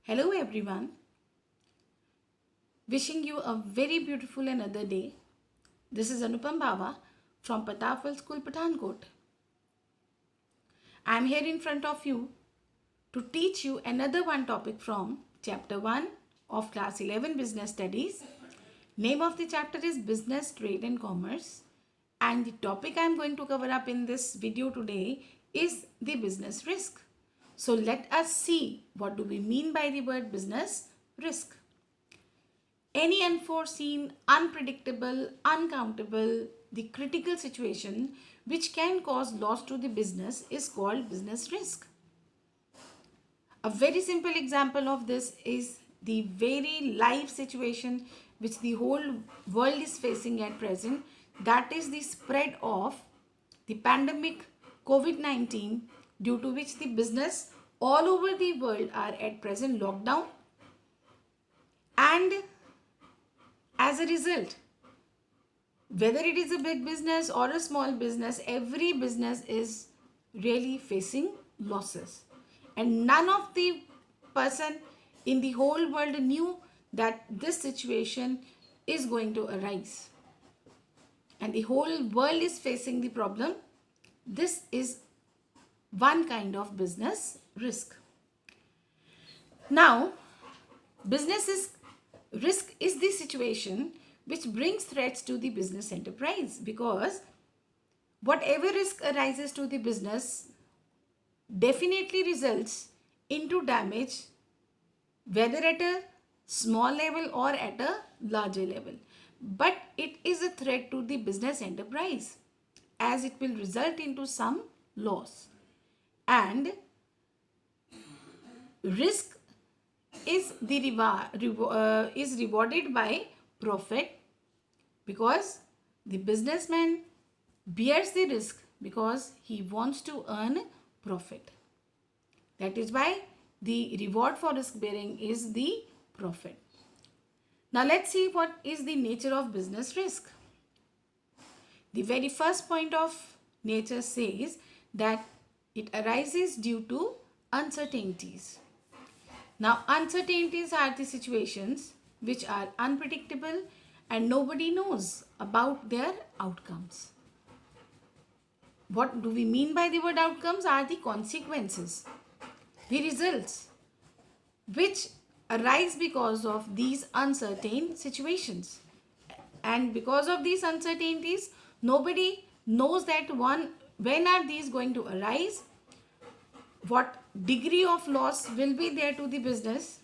Hello everyone, wishing you a very beautiful another day. This is Anupam Bhava from Patafal School, Pathankot. I am here in front of you to teach you another one topic from chapter 1 of class 11 business studies. Name of the chapter is Business, Trade and Commerce, and the topic I am going to cover up in this video today is the business risk. So let us see what do we mean by the word business risk. Any unforeseen, unpredictable, uncountable, the critical situation which can cause loss to the business is called business risk. A very simple example of this is the very live situation which the whole world is facing at present, that is the spread of the pandemic COVID-19, due to which the business all over the world are at present locked down, and as a result, whether it is a big business or a small business, every business is really facing losses. And none of the person in the whole world knew that this situation is going to arise. And the whole world is facing the problem. This is one kind of business risk. Now, business risk is the situation which brings threats to the business enterprise, because whatever risk arises to the business definitely results into damage, whether at a small level or at a larger level. But it is a threat to the business enterprise, as it will result into some loss. And risk is is rewarded by profit, because the businessman bears the risk because he wants to earn profit. That is why the reward for risk bearing is the profit. Now let's see what is the nature of business risk. The very first point of nature says that it arises due to uncertainties. Now, uncertainties are the situations which are unpredictable and nobody knows about their outcomes. What do we mean by the word outcomes? Are the consequences, the results, which arise because of these uncertain situations. And because of these uncertainties, nobody knows that when are these going to arise, what degree of loss will be there to the business,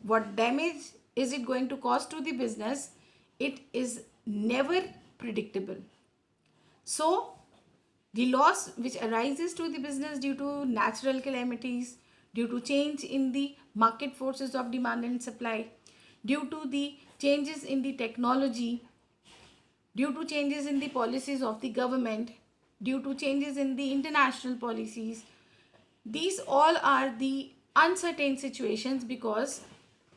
what damage is it going to cause to the business. It is never predictable. So the loss which arises to the business due to natural calamities, due to change in the market forces of demand and supply, due to the changes in the technology, due to changes in the policies of the government, due to changes in the international policies, these all are the uncertain situations, because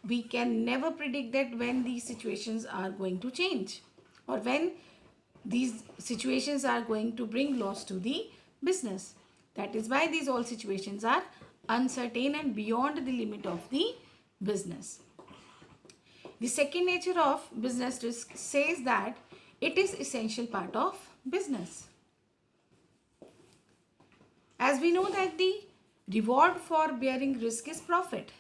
we can never predict that when these situations are going to change or when these situations are going to bring loss to the business. That is why these all situations are uncertain and beyond the limit of the business. The second nature of business risk says that it is essential part of business. As we know that the reward for bearing risk is profit.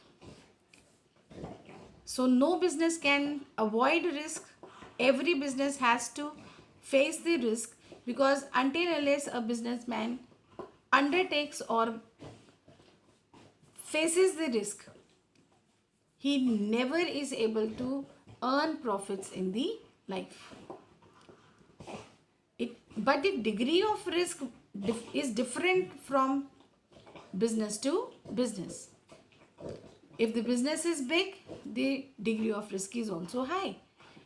So no business can avoid risk. Every business has to face the risk, because until unless a businessman undertakes or faces the risk, he never is able to earn profits in the life. But the degree of risk is different from business to business. If the business is big, the degree of risk is also high.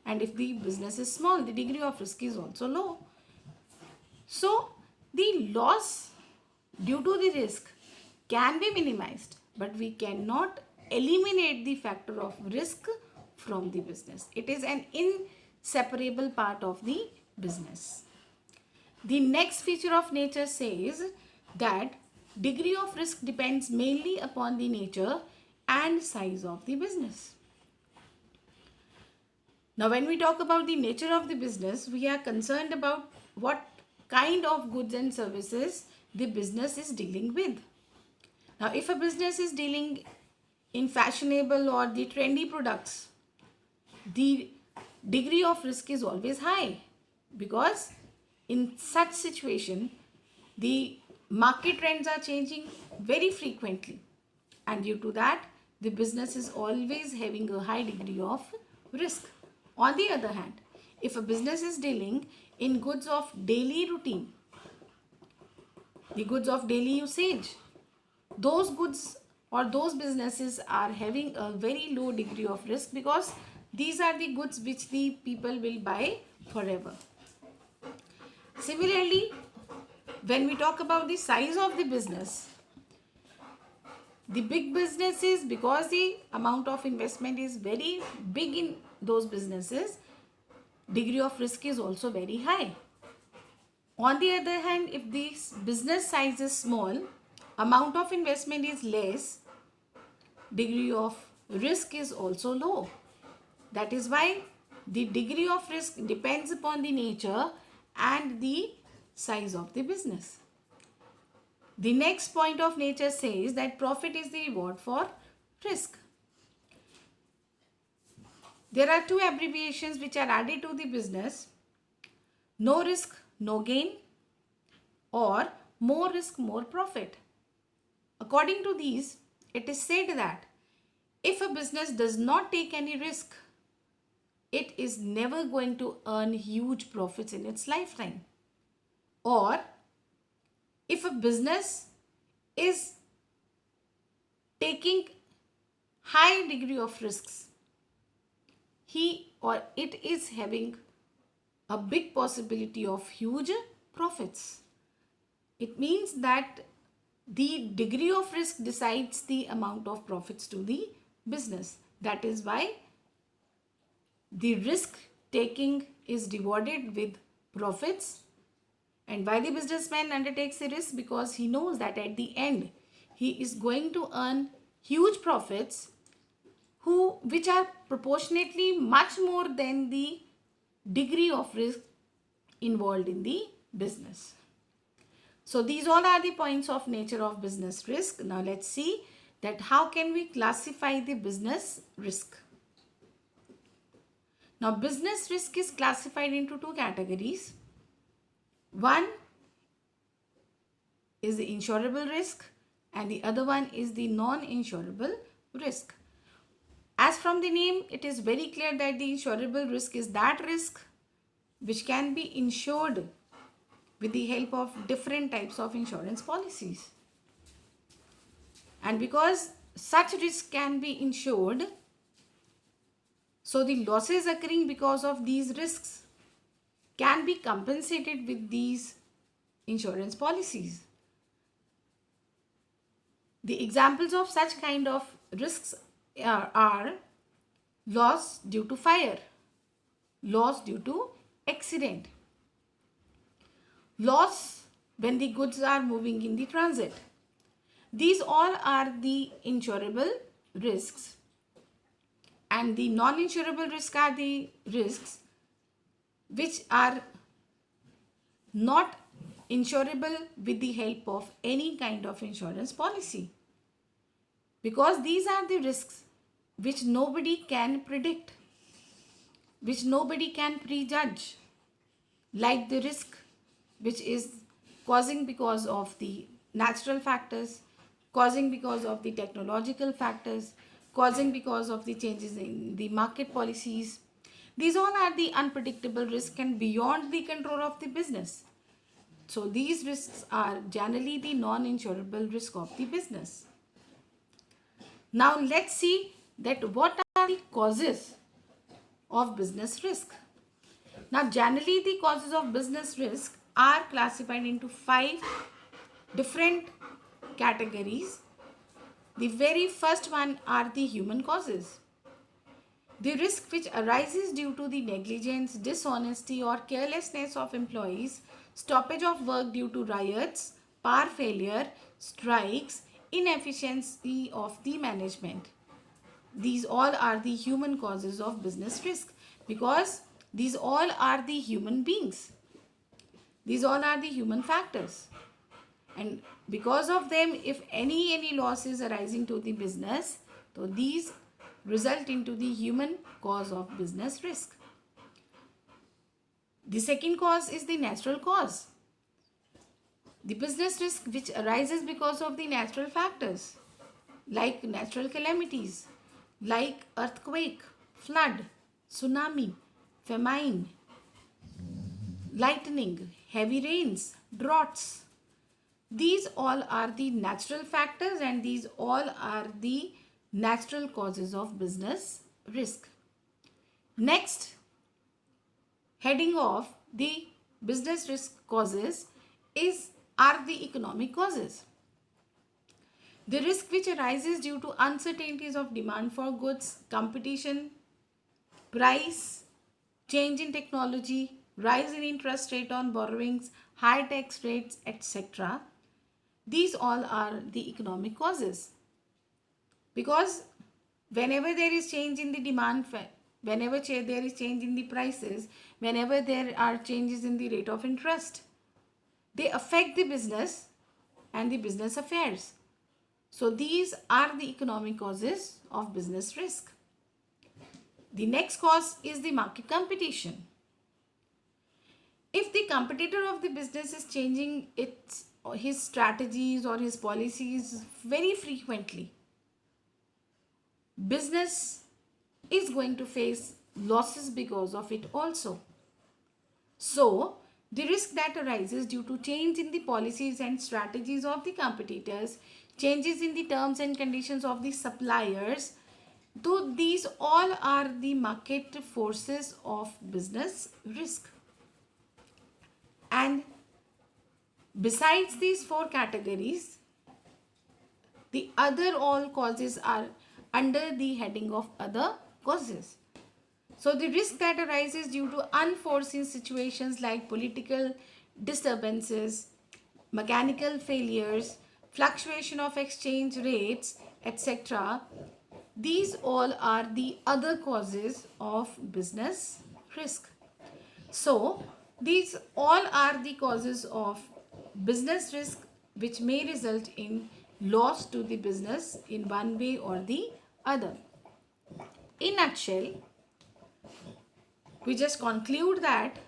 And if the business is small, the degree of risk is also low. So, the loss due to the risk can be minimized, but we cannot eliminate the factor of risk from the business. It is an inseparable part of the business. The next feature of nature says that degree of risk depends mainly upon the nature and size of the business. Now, when we talk about the nature of the business, we are concerned about what kind of goods and services the business is dealing with. Now, if a business is dealing in fashionable or the trendy products, the degree of risk is always high, because in such situation the market trends are changing very frequently, and due to that the business is always having a high degree of risk. On the other hand, if a business is dealing in goods of daily routine, the goods of daily usage, those goods or those businesses are having a very low degree of risk, because these are the goods which the people will buy forever. Similarly, when we talk about the size of the business, the big businesses, because the amount of investment is very big in those businesses, degree of risk is also very high. On the other hand, if the business size is small, amount of investment is less, degree of risk is also low. That is why the degree of risk depends upon the nature and the size of the business. The next point of nature says that profit is the reward for risk. There are two abbreviations which are added to the business: no risk, no gain, or more risk, more profit. According to these, it is said that if a business does not take any risk, it is never going to earn huge profits in its lifetime. Or if a business is taking high degree of risks, he or it is having a big possibility of huge profits. It means that the degree of risk decides the amount of profits to the business. That is why the risk taking is rewarded with profits. And why the businessman undertakes a risk? Because he knows that at the end he is going to earn huge profits which are proportionately much more than the degree of risk involved in the business. So these all are the points of nature of business risk. Now let's see that how can we classify the business risk. Now business risk is classified into two categories. One is the insurable risk and the other one is the non-insurable risk. As from the name, it is very clear that the insurable risk is that risk which can be insured with the help of different types of insurance policies. And because such risk can be insured, so the losses occurring because of these risks can be compensated with these insurance policies. The examples of such kind of risks are loss due to fire, loss due to accident, loss when the goods are moving in the transit. These all are the insurable risks, and the non-insurable risks are the risks which are not insurable with the help of any kind of insurance policy, because these are the risks which nobody can predict, which nobody can prejudge, like the risk which is causing because of the natural factors, causing because of the technological factors, causing because of the changes in the market policies. These all are the unpredictable risks and beyond the control of the business. So these risks are generally the non-insurable risk of the business. Now let's see that what are the causes of business risk. Now generally the causes of business risk are classified into 5 different categories. The very first one are the human causes. The risk which arises due to the negligence, dishonesty or carelessness of employees, stoppage of work due to riots, power failure, strikes, inefficiency of the management. these all are the human causes of business risk, because these all are the human beings. These all are the human factors. And because of them, if any loss is arising to the business, so these result into the human cause of business risk. The second cause is the natural cause. The business risk which arises because of the natural factors, like natural calamities, like earthquake, flood, tsunami, famine, lightning, heavy rains, droughts. These all are the natural factors, and these all are the natural causes of business risk. Next, heading of the business risk causes are the economic causes. The risk which arises due to uncertainties of demand for goods, competition, price, change in technology, rise in interest rate on borrowings, high tax rates, etc. These all are the economic causes. Because whenever there is change in the demand, whenever there is change in the prices, whenever there are changes in the rate of interest, they affect the business and the business affairs. So these are the economic causes of business risk. The next cause is the market competition. If the competitor of the business is changing his strategies or his policies very frequently, business is going to face losses because of it also. So, the risk that arises due to change in the policies and strategies of the competitors, changes in the terms and conditions of the suppliers, though these all are the market forces of business risk. And besides these four categories, the other all causes are under the heading of other causes. So the risk that arises due to unforeseen situations like political disturbances, mechanical failures, fluctuation of exchange rates, etc. These all are the other causes of business risk. So these all are the causes of business risk which may result in loss to the business in one way or the other. In a nutshell, we just conclude that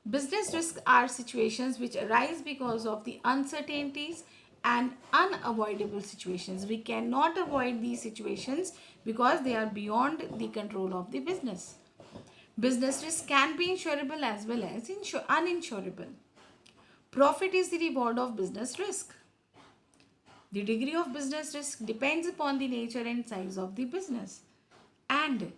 business risks are situations which arise because of the uncertainties and unavoidable situations. We cannot avoid these situations because they are beyond the control of the business. Business risk can be insurable as well as uninsurable. Profit is the reward of business risk. The degree of business risk depends upon the nature and size of the business. And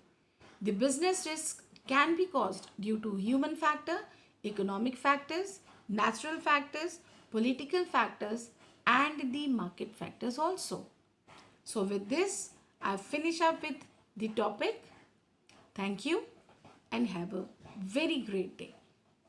the business risk can be caused due to human factor, economic factors, natural factors, political factors, and the market factors also. So with this, I finish up with the topic. Thank you and have a very great day.